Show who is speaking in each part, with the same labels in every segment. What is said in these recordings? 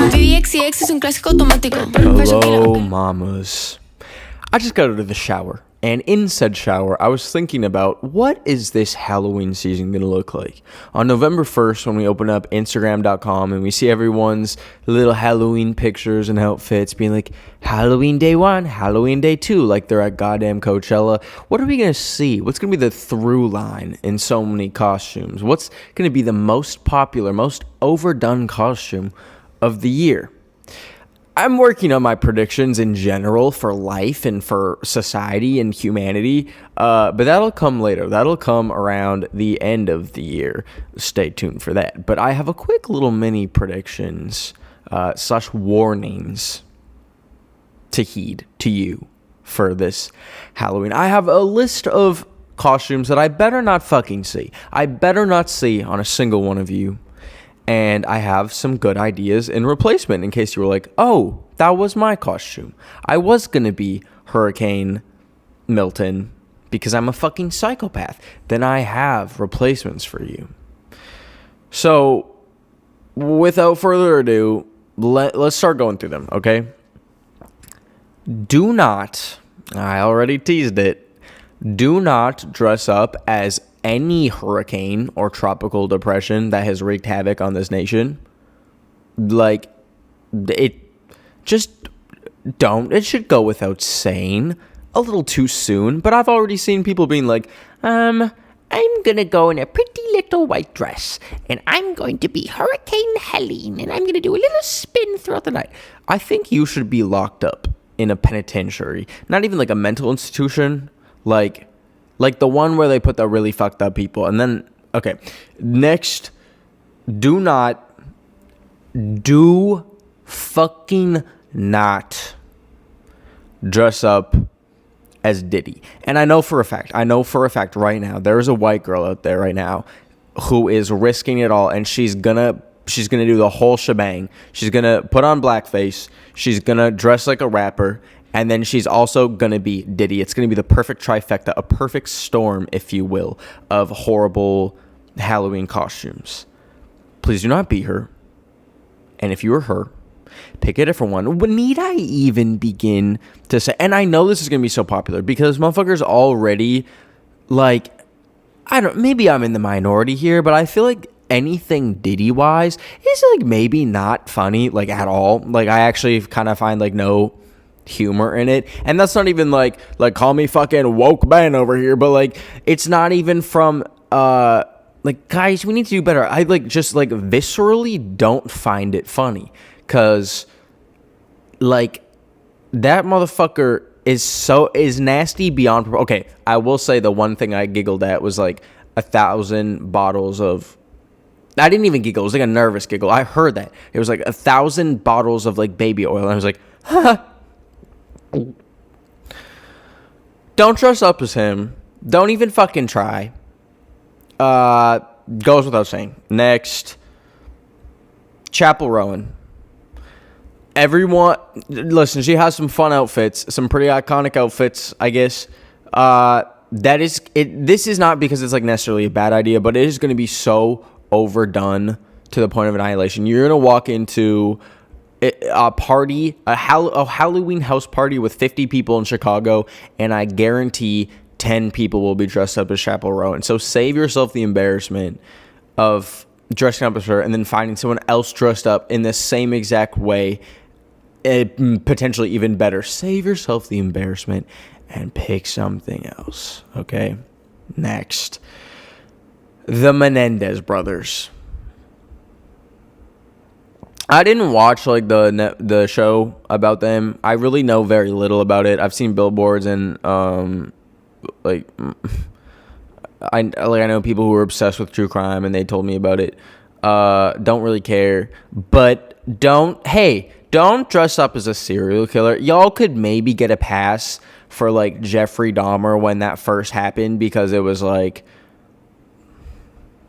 Speaker 1: VXCX es un clásico automático.
Speaker 2: Hello, mamas. I just got out of the shower, and in said shower, I was thinking about what is this Halloween season going to look like? On November 1st, when we open up Instagram.com and we see everyone's little Halloween pictures and outfits being like, Halloween day 1, Halloween day 2, like they're at goddamn Coachella. What are we going to see? What's going to be the through line in so many costumes? What's going to be the most popular, most overdone costume of the year? I'm working on my predictions in general for life and for society and humanity, but that'll come later. That'll come around the end of the year. Stay tuned for that. But I have a quick little mini predictions / warnings to heed to you for this Halloween. I have a list of costumes that I better not fucking see. I better not see on a single one of you. And I have some good ideas in replacement in case you were like, oh, that was my costume. I was going to be Hurricane Milton because I'm a fucking psychopath. Then I have replacements for you. So, without further ado, let's start going through them, okay? Do not, I already teased it, do not dress up as any hurricane or tropical depression that has wreaked havoc on this nation. Like, it just don't. It should go without saying. A little too soon, but I've already seen people being like, I'm gonna go in a pretty little white dress, and I'm going to be Hurricane Helene, and I'm gonna do a little spin throughout the night. I think you should be locked up in a penitentiary. Not even like a mental institution, like the one where they put the really fucked up people. And then, okay, next, do fucking not dress up as Diddy. And I know for a fact right now, there is a white girl out there right now who is risking it all, and she's gonna do the whole shebang. She's gonna put on blackface. She's gonna dress like a rapper. And then she's also going to be Diddy. It's going to be the perfect trifecta, a perfect storm, if you will, of horrible Halloween costumes. Please do not be her. And if you are her, pick a different one. Need I even begin to say... And I know this is going to be so popular because motherfuckers already, like... maybe I'm in the minority here, but I feel like anything Diddy-wise is, like, maybe not funny, like, at all. Like, I actually kind of find, like, no humor in it, and that's not even like call me fucking woke man over here, but like it's not even from like, guys, we need to do better. I just viscerally don't find it funny, cause like that motherfucker is nasty beyond. Okay, I will say the one thing I giggled at was like 1,000 bottles of... I didn't even giggle, it was like a nervous giggle. I heard that it was like 1,000 bottles of like baby oil, and I was like, haha. Don't dress up as him. Don't even fucking try. Goes without saying. Next, Chapel Rowan. Everyone, listen, she has some fun outfits, some pretty iconic outfits, I guess. That is it. This is not because it's like necessarily a bad idea, but it is going to be so overdone to the point of annihilation. You're going to walk into a party, a Halloween house party with 50 people in Chicago, and I guarantee 10 people will be dressed up as Chapel Rowan. So save yourself the embarrassment of dressing up as her and then finding someone else dressed up in the same exact way, potentially even better. Save yourself the embarrassment and pick something else, okay? Next, the Menendez brothers. I didn't watch like the show about them. I really know very little about it. I've seen billboards and I know people who are obsessed with true crime and they told me about it. Don't really care, but don't dress up as a serial killer. Y'all could maybe get a pass for like Jeffrey Dahmer when that first happened, because it was like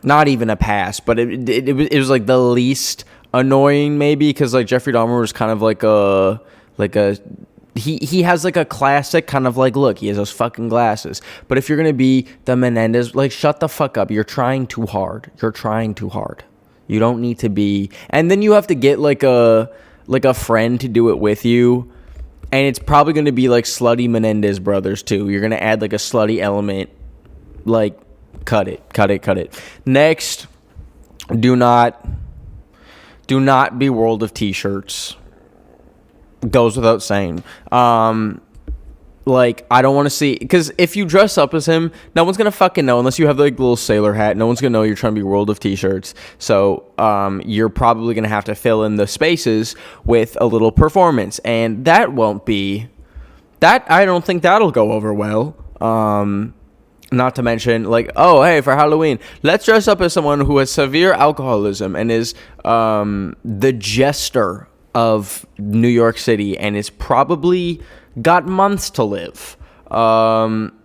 Speaker 2: not even a pass, but it was like the least annoying maybe, because like Jeffrey Dahmer was kind of like a he has like a classic kind of like look. He has those fucking glasses. But if you're gonna be the Menendez, like, shut the fuck up. You're trying too hard. You don't need to be, and then you have to get like a friend to do it with you, and it's probably going to be like slutty Menendez brothers too. You're going to add like a slutty element. Like, cut it. Next, do not be World of T-shirts. Goes without saying. Like, I don't want to see, because if you dress up as him, no one's gonna fucking know unless you have like the little sailor hat. No one's gonna know you're trying to be World of T-shirts. So you're probably gonna have to fill in the spaces with a little performance, and that won't be that. I don't think that'll go over well. Not to mention, like, oh, hey, for Halloween, let's dress up as someone who has severe alcoholism and is the jester of New York City and is probably got months to live.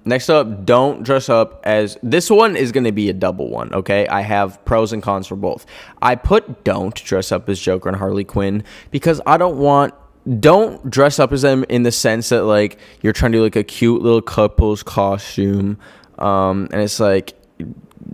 Speaker 2: Next up, don't dress up as... This one is going to be a double one, okay? I have pros and cons for both. I put don't dress up as Joker and Harley Quinn because I don't dress up as them in the sense that, like, you're trying to do, like, a cute little couple's costume. And it's like,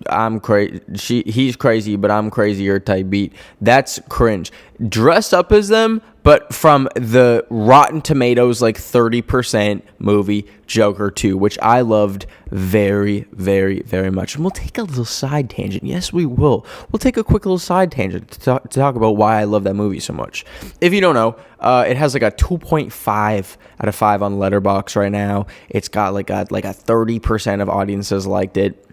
Speaker 2: I'm crazy. He's crazy, but I'm crazier type beat. That's cringe. Dress up as them, but from the Rotten Tomatoes, like 30% movie Joker 2, which I loved very, very, very much. And we'll take a little side tangent. Yes, we will. We'll take a quick little side tangent to talk about why I love that movie so much. If you don't know, it has like a 2.5 out of 5 on Letterboxd right now. It's got like a 30% of audiences liked it.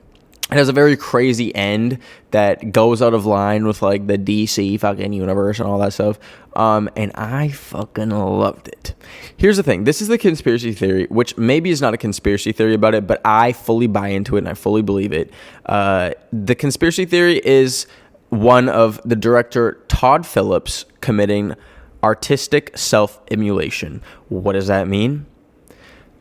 Speaker 2: It has a very crazy end that goes out of line with, like, the DC fucking universe and all that stuff. And I fucking loved it. Here's the thing. This is the conspiracy theory, which maybe is not a conspiracy theory about it, but I fully buy into it and I fully believe it. The conspiracy theory is one of the director Todd Phillips committing artistic self-immolation. What does that mean?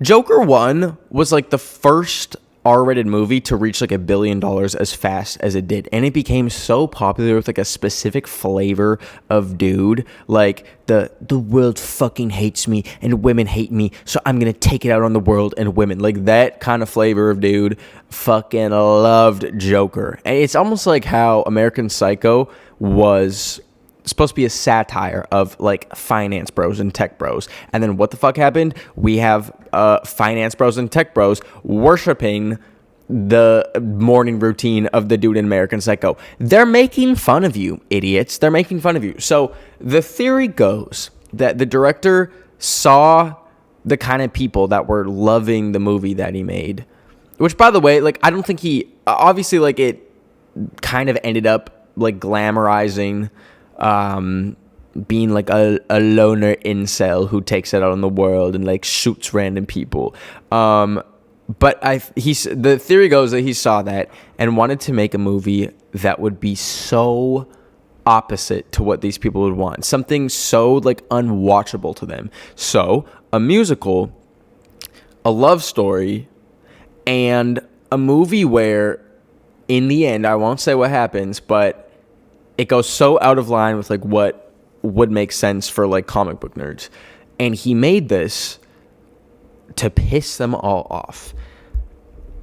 Speaker 2: Joker 1 was, like, the first R-rated movie to reach like $1 billion as fast as it did, and it became so popular with like a specific flavor of dude, like the world fucking hates me and women hate me, so I'm gonna take it out on the world and women. Like that kind of flavor of dude. Fucking loved Joker. And it's almost like how American Psycho was supposed to be a satire of like finance bros and tech bros, and then what the fuck happened? We have finance bros and tech bros worshiping the morning routine of the dude in American Psycho. They're making fun of you, idiots. They're making fun of you. So the theory goes that the director saw the kind of people that were loving the movie that he made, which, by the way, like, I don't think he obviously, like, it kind of ended up like glamorizing being like a loner incel who takes it out on the world and like shoots random people. But the theory goes that he saw that and wanted to make a movie that would be so opposite to what these people would want. Something so like unwatchable to them. So a musical, a love story, and a movie where in the end, I won't say what happens, but it goes so out of line with like what would make sense for like comic book nerds. And he made this to piss them all off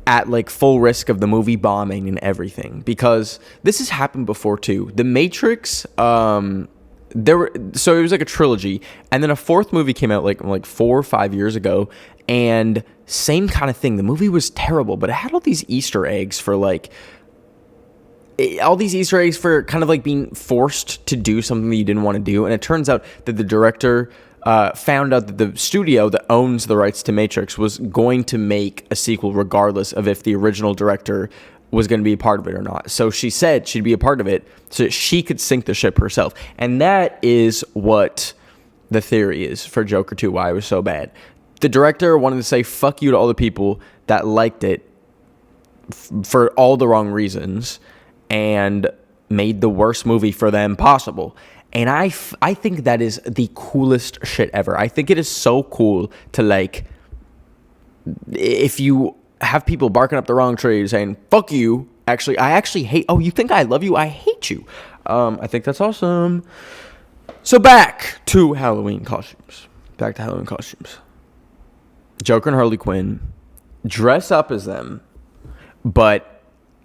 Speaker 2: at like full risk of the movie bombing and everything, because this has happened before too. The Matrix, so it was like a trilogy, and then a fourth movie came out like 4 or 5 years ago, and same kind of thing. The movie was terrible, but it had all these Easter eggs for kind of like being forced to do something that you didn't want to do. And it turns out that the director found out that the studio that owns the rights to Matrix was going to make a sequel regardless of if the original director was going to be a part of it or not. So she said she'd be a part of it so that she could sink the ship herself. And that is what the theory is for Joker 2, why it was so bad. The director wanted to say fuck you to all the people that liked it for all the wrong reasons, and made the worst movie for them possible. And I think that is the coolest shit ever. I think it is so cool to, like, if you have people barking up the wrong tree saying, fuck you, I actually hate, oh, you think I love you? I hate you. I think that's awesome. So back to Halloween costumes. Joker and Harley Quinn, dress up as them, but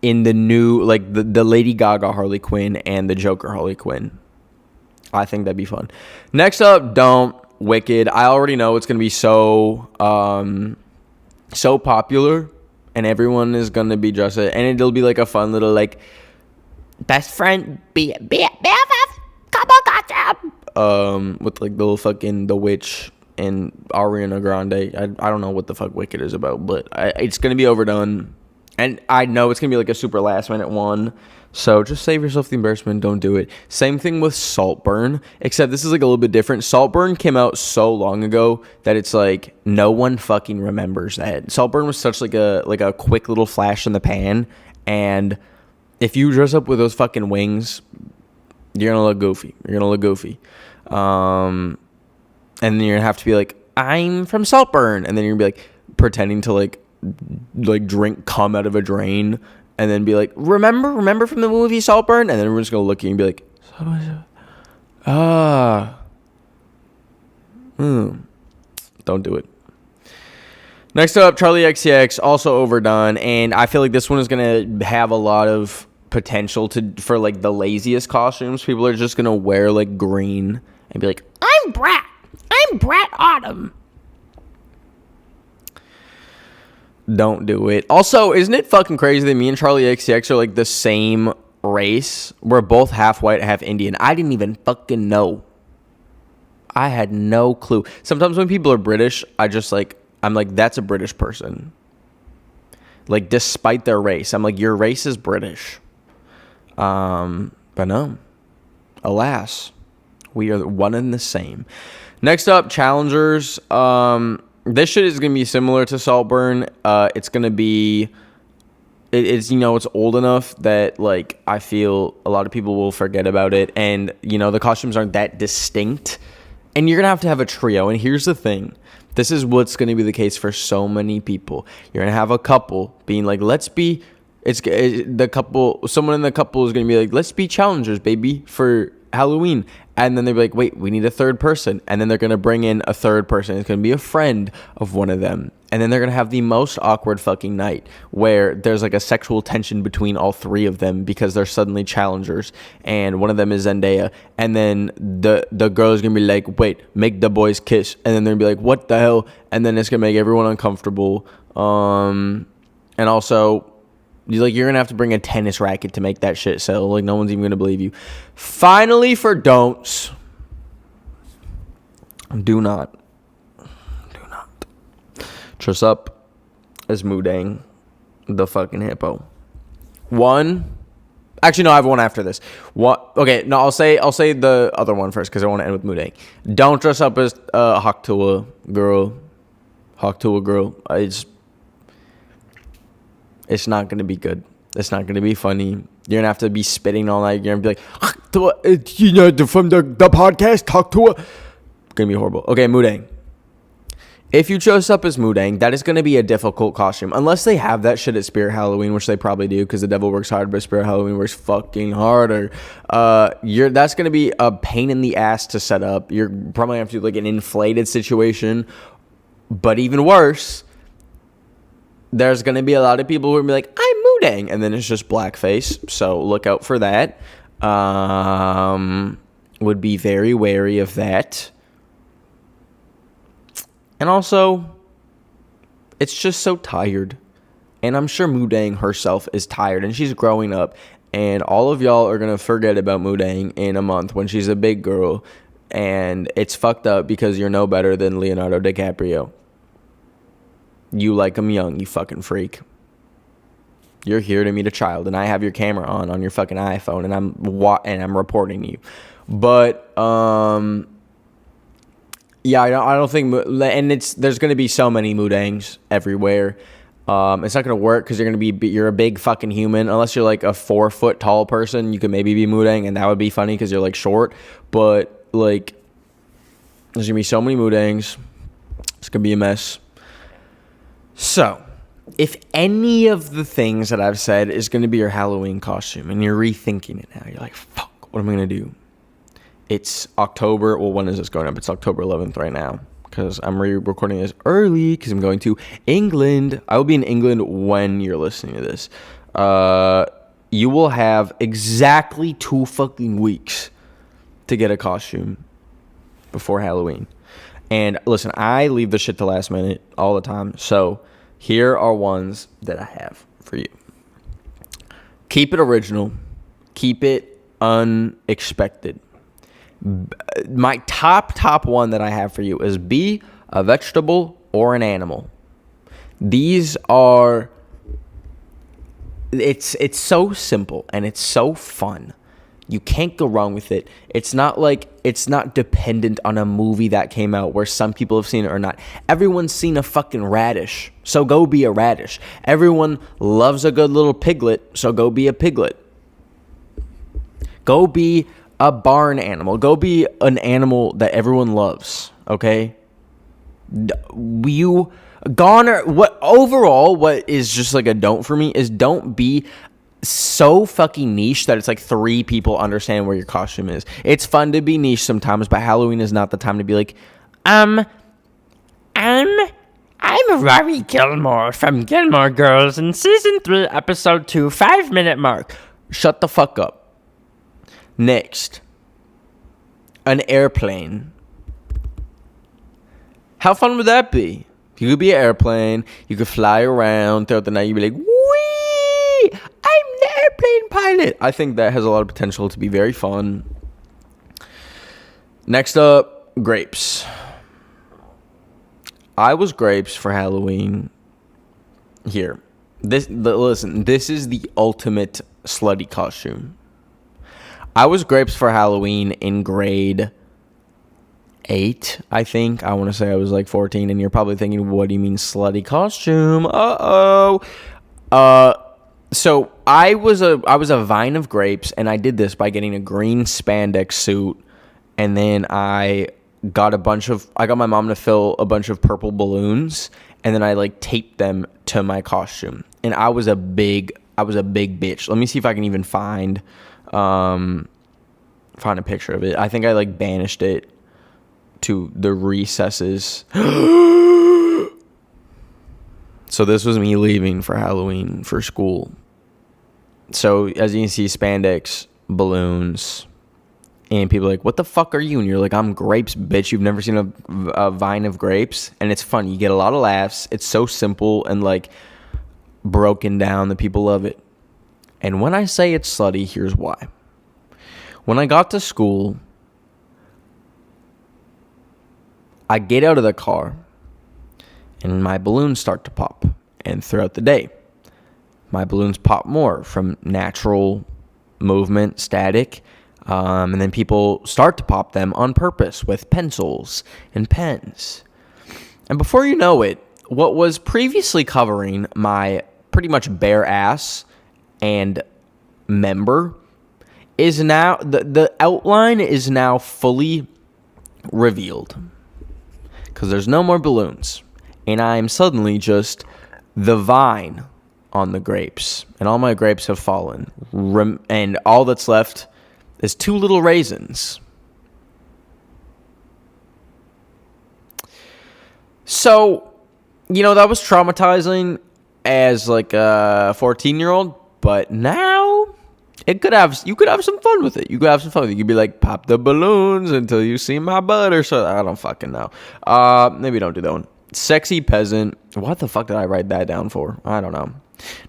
Speaker 2: in the new, like, the Lady Gaga Harley Quinn and the Joker Harley Quinn. I think that'd be fun. Next up, Don't. Wicked. I already know it's going to be so popular, and everyone is going to be just it. And it'll be like a fun little, like, best friend, BFF, couple gossip. With, like, the little fucking The Witch and Ariana Grande. I don't know what the fuck Wicked is about, but it's going to be Overdone. And I know it's going to be like a super last minute one. So just save yourself the embarrassment. Don't do it. Same thing with Saltburn, except this is like a little bit different. Saltburn came out so long ago that it's like no one fucking remembers that. Saltburn was such like a quick little flash in the pan. And if you dress up with those fucking wings, you're going to look goofy. And then you're going to have to be like, I'm from Saltburn. And then you're going to be like pretending to like drink cum out of a drain, and then be like, remember from the movie Saltburn? And then everyone's gonna look at you and be like, don't do it. Next up, Charlie XCX, also Overdone, and I feel like this one is gonna have a lot of potential for like the laziest costumes. People are just gonna wear like green and be like, I'm Brat Autumn. Don't do it. Also, isn't it fucking crazy that me and Charlie XCX are like the same race? We're both half white, half Indian. I didn't even fucking know. I had no clue. Sometimes when people are British, I'm like, that's a British person. Like, despite their race. I'm like, your race is British. But no. Alas, we are one and the same. Next up, challengers. This shit is going to be similar to Saltburn. It's going to be, it's old enough that, like, I feel a lot of people will forget about it. And, the costumes aren't that distinct. And you're going to have a trio. And here's the thing. This is what's going to be the case for so many people. You're going to have a couple being like, someone in the couple is going to be like, let's be challengers, baby, for Halloween. And then they'll be like, wait, we need a third person. And then they're going to bring in a third person. It's going to be a friend of one of them. And then they're going to have the most awkward fucking night where there's like a sexual tension between all three of them because they're suddenly challengers. And one of them is Zendaya. And then the girl is going to be like, wait, make the boys kiss. And then they're going to be like, what the hell? And then it's going to make everyone uncomfortable. And also, you're going to have to bring a tennis racket to make that shit sell. Like, no one's even going to believe you. Finally, for don'ts. Do not dress up as Moo Deng, the fucking hippo. Actually, no, I have one after this. Okay, no, I'll say the other one first because I want to end with Moo Deng. Don't dress up as Haktua girl. It's not going to be good. It's not going to be funny. You're going to have to be spitting all night. You're going to be like, from the podcast, talk to her. It's going to be horrible. Okay, Moo Deng. If you chose up as Moo Deng, that is going to be a difficult costume. Unless they have that shit at Spirit Halloween, which they probably do because the devil works hard, but Spirit Halloween works fucking harder. That's going to be a pain in the ass to set up. You're probably going to have to do like an inflated situation. But even worse, there's going to be a lot of people who are going to be like, I'm Moo Deng. And then it's just blackface. So look out for that. Would be very wary of that. And also, it's just so tired. And I'm sure Moo Deng herself is tired. And she's growing up. And all of y'all are going to forget about Moo Deng in a month when she's a big girl. And it's fucked up because you're no better than Leonardo DiCaprio. You like him young, you fucking freak. You're here to meet a child, and I have your camera on your fucking iPhone, and I'm reporting you. But yeah, I don't think, and there's gonna be so many Moo Dengs everywhere. It's not gonna work because you're a big fucking human. Unless you're like a 4 foot tall person, you could maybe be Moo Deng, and that would be funny because you're like short. But like, there's gonna be so many Moo Dengs. It's gonna be a mess. So, if any of the things that I've said is going to be your Halloween costume and you're rethinking it now, you're like, fuck, what am I going to do? It's October. Well, when is this going up? It's October 11th right now because I'm recording this early because I'm going to England. I will be in England when you're listening to this. You will have exactly 2 fucking weeks to get a costume before Halloween. And listen, I leave the shit to last minute all the time. So here are ones that I have for you. Keep it original. Keep it unexpected. My top one that I have for you is be a vegetable or an animal. These are... It's so simple and it's so fun. You can't go wrong with it. It's not dependent on a movie that came out where some people have seen it or not. Everyone's seen a fucking radish, so go be a radish. Everyone loves a good little piglet, so go be a piglet. Go be a barn animal. Go be an animal that everyone loves, okay? What is just like a don't for me is don't be so fucking niche that it's like 3 people understand where your costume is. It's fun to be niche sometimes, but Halloween is not the time to be like, I'm Rory Gilmore from Gilmore Girls in season 3, episode 2, 5-minute mark. Shut the fuck up. Next, an airplane. How fun would that be? You could be an airplane. You could fly around throughout the night. You'd be like, wee! I'm the airplane pilot. I think that has a lot of potential to be very fun. Next up, grapes. I was grapes for Halloween. Here. Listen, this is the ultimate slutty costume. I was grapes for Halloween in grade 8, I think. I want to say I was like 14, and you're probably thinking, what do you mean slutty costume? So I was a vine of grapes, and I did this by getting a green spandex suit, and then I got my mom to fill a bunch of purple balloons, and then I like taped them to my costume. And I was a big bitch. Let me see if I can even find a picture of it. I think I like banished it to the recesses. So this was me leaving for Halloween for school. So as you can see, spandex, balloons, and people are like, what the fuck are you? And you're like, I'm grapes, bitch. You've never seen a vine of grapes? And it's fun. You get a lot of laughs. It's so simple and like broken down that people love it. And when I say it's slutty, here's why. When I got to school, I get out of the car and my balloons start to pop. And throughout the day, my balloons pop more from natural movement, static. And then people start to pop them on purpose with pencils and pens. And before you know it, what was previously covering my pretty much bare ass and member is now, the outline is now fully revealed. Because there's no more balloons. And I'm suddenly just the vine on the grapes. And all my grapes have fallen. And all that's left is 2 little raisins. So, that was traumatizing as like a 14-year-old. But now, you could have some fun with it. You could be like, pop the balloons until you see my butt or something. I don't fucking know. Maybe don't do that one. Sexy peasant. What the fuck did I write that down for? I don't know.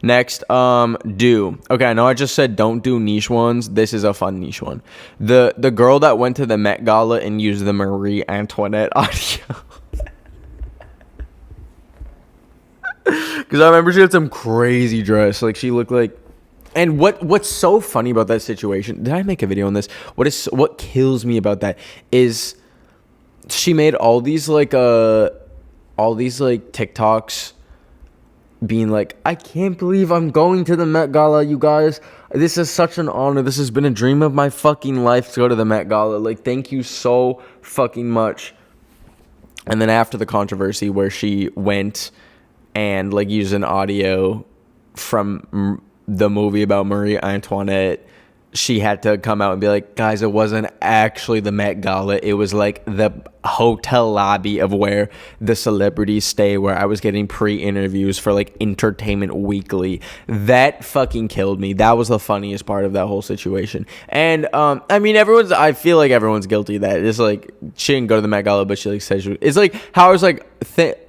Speaker 2: Next, do. Okay, I know I just said don't do niche ones. This is a fun niche one. The girl that went to the Met Gala and used the Marie Antoinette audio. Because I remember she had some crazy dress. Like, she looked like... And what's so funny about that situation... Did I make a video on this? What kills me about that is she made all these TikToks being like, I can't believe I'm going to the Met Gala, you guys. This is such an honor. This has been a dream of my fucking life to go to the Met Gala. Like, thank you so fucking much. And then after the controversy where she went and like used an audio from the movie about Marie Antoinette she had to come out and be like, guys, it wasn't actually the Met Gala. It was like the hotel lobby of where the celebrities stay, where I was getting pre-interviews for like Entertainment Weekly. That fucking killed me. That was the funniest part of that whole situation. And I mean, I feel like everyone's guilty of that. It's like, she didn't go to the Met Gala, but she like says it's like how I was like,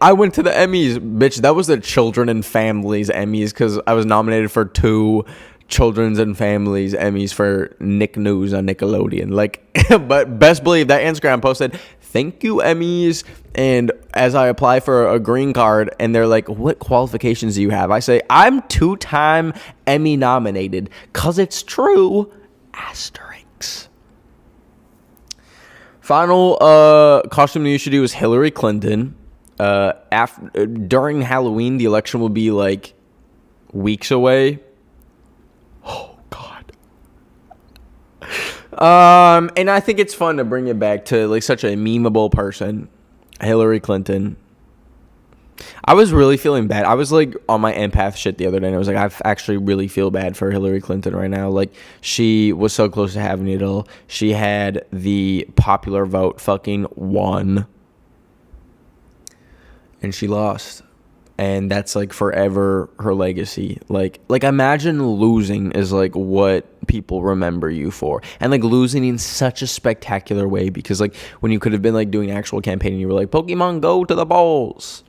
Speaker 2: I went to the Emmys, bitch. That was the Children and Families Emmys, because I was nominated for 2 Children's and Families Emmys for Nick News on Nickelodeon. Like, but best believe that Instagram posted, thank you, Emmys. And as I apply for a green card, and they're like, what qualifications do you have? I say, I'm 2-time Emmy nominated, because it's true. Asterix. Final costume you should do is Hillary Clinton. During Halloween, the election will be like weeks away. Oh God. And I think it's fun to bring it back to like such a memeable person, Hillary Clinton. I was really feeling bad. I was like on my empath shit the other day, and I was like, I actually really feel bad for Hillary Clinton right now. Like, she was so close to having it all. She had the popular vote fucking won, and she lost. And that's like forever her legacy. Like imagine losing is like what people remember you for, and like losing in such a spectacular way, because like when you could have been like doing actual campaigning, you were like, Pokemon go to the balls.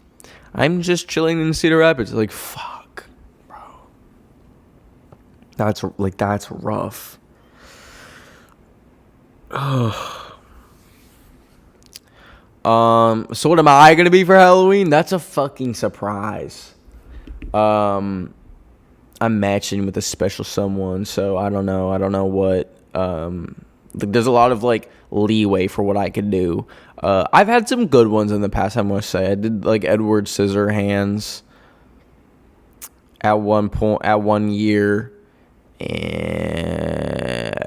Speaker 2: I'm just chilling in Cedar Rapids. Like, fuck, bro. That's rough. So what am I gonna be for Halloween? That's a fucking surprise. I'm matching with a special someone, so I don't know what. There's a lot of like leeway for what I could do. I've had some good ones in the past, I must say. I did like Edward Scissorhands at one year, and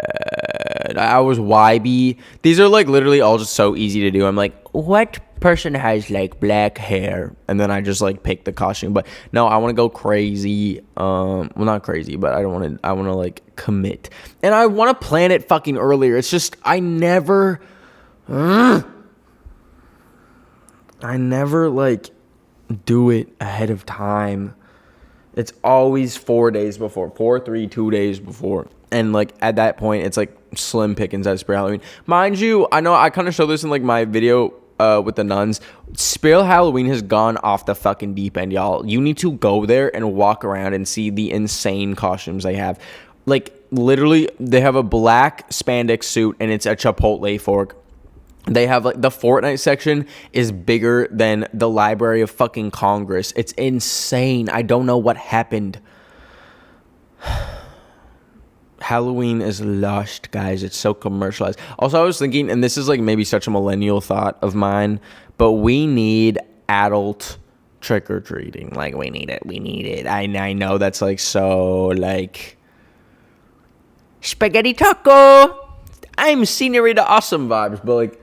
Speaker 2: I was YB. These are like literally all just so easy to do. I'm like, what person has like black hair? And then I just like pick the costume. But no, I want to go crazy. Well, not crazy, but I want to like commit. And I want to plan it fucking earlier. It's just I never like do it ahead of time. It's always 4 days before. 4, 3, 2 days before. And like at that point, it's like slim pickings at Spirit Halloween. Mind you, I know I kind of showed this in like my video with the nuns. Spirit Halloween has gone off the fucking deep end, y'all. You need to go there and walk around and see the insane costumes they have. Like literally, they have a black spandex suit and it's a Chipotle fork. They have like the Fortnite section is bigger than the Library of fucking Congress. It's insane. I don't know what happened. Halloween is lushed, guys. It's so commercialized. Also, I was thinking, and this is like maybe such a millennial thought of mine, but we need adult trick-or-treating. Like, we need it. I know that's like so like spaghetti taco. I'm Senorita Awesome vibes, but like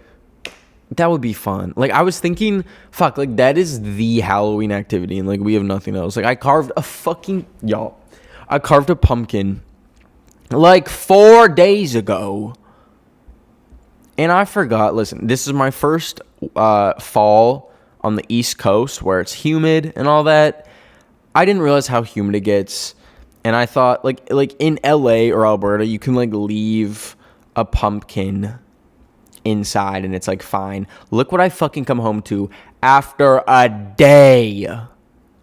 Speaker 2: that would be fun. Like, I was thinking, fuck, like that is the Halloween activity, and like we have nothing else. Like, I carved a pumpkin like 4 days ago, and I forgot. Listen, this is my first fall on the East Coast where it's humid and all that. I didn't realize how humid it gets, and I thought like in LA or Alberta you can like leave a pumpkin inside and it's like fine. Look what I fucking come home to after a day.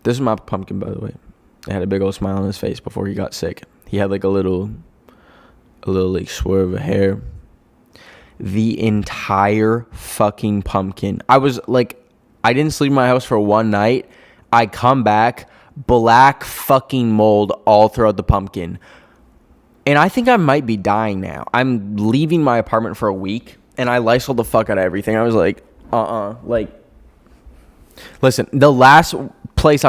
Speaker 2: This is my pumpkin, by the way. I had a big old smile on his face before he got sick. He had like a little like swerve of hair. The entire fucking pumpkin. I was like, I didn't sleep in my house for one night. I come back, black fucking mold all throughout the pumpkin. And I think I might be dying now. I'm leaving my apartment for a week, and I Lysoled the fuck out of everything. I was like, like, listen, not the last place.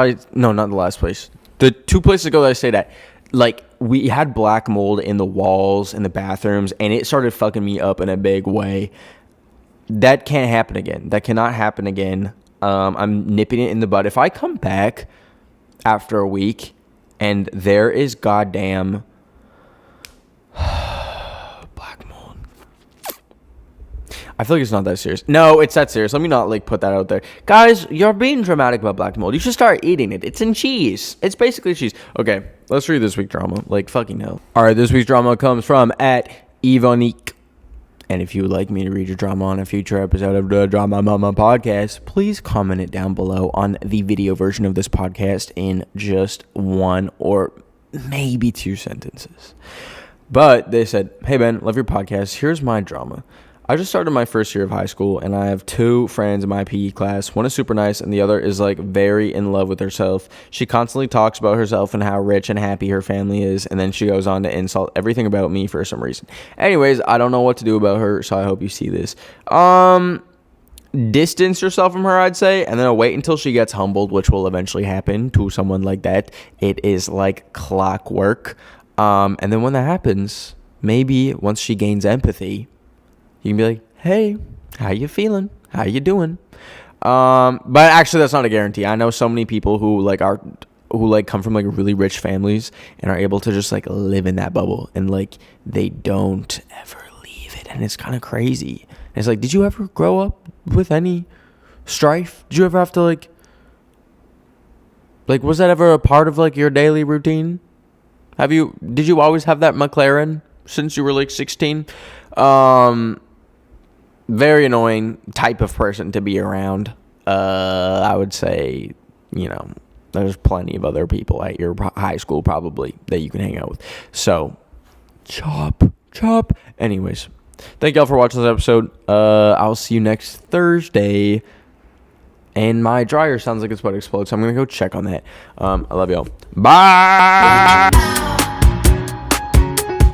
Speaker 2: The 2 places ago that I stayed at, like, we had black mold in the walls in the bathrooms, and it started fucking me up in a big way. That can't happen again. That cannot happen again. I'm nipping it in the bud. If I come back after a week and there is goddamn I feel like it's not that serious. No, it's that serious. Let me not like put that out there. Guys, you're being dramatic about black mold. You should start eating it. It's in cheese. It's basically cheese. Okay, let's read this week's drama. Like fucking hell. All right, this week's drama comes from at Evonique. And if you would like me to read your drama on a future episode of the Drama Mama podcast, please comment it down below on the video version of this podcast in just one or maybe 2 sentences. But they said, hey Ben, love your podcast. Here's my drama. I just started my first year of high school, and I have 2 friends in my PE class. One is super nice, and the other is, like, very in love with herself. She constantly talks about herself and how rich and happy her family is, and then she goes on to insult everything about me for some reason. Anyways, I don't know what to do about her, so I hope you see this. Distance yourself from her, I'd say, and then wait until she gets humbled, which will eventually happen to someone like that. It is like clockwork. And then when that happens, maybe once she gains empathy, you can be like, hey, how you feeling? How you doing? But actually, that's not a guarantee. I know so many people who come from like really rich families and are able to just like live in that bubble, and like they don't ever leave it, and it's kind of crazy. And it's like, did you ever grow up with any strife? Did you ever have to like was that ever a part of like your daily routine? Did you always have that McLaren since you were like 16? Very annoying type of person to be around. I would say, there's plenty of other people at your high school probably that you can hang out with. So, chop. Anyways, thank y'all for watching this episode. I'll see you next Thursday. And my dryer sounds like it's about to explode, so I'm going to go check on that. I love y'all. Bye!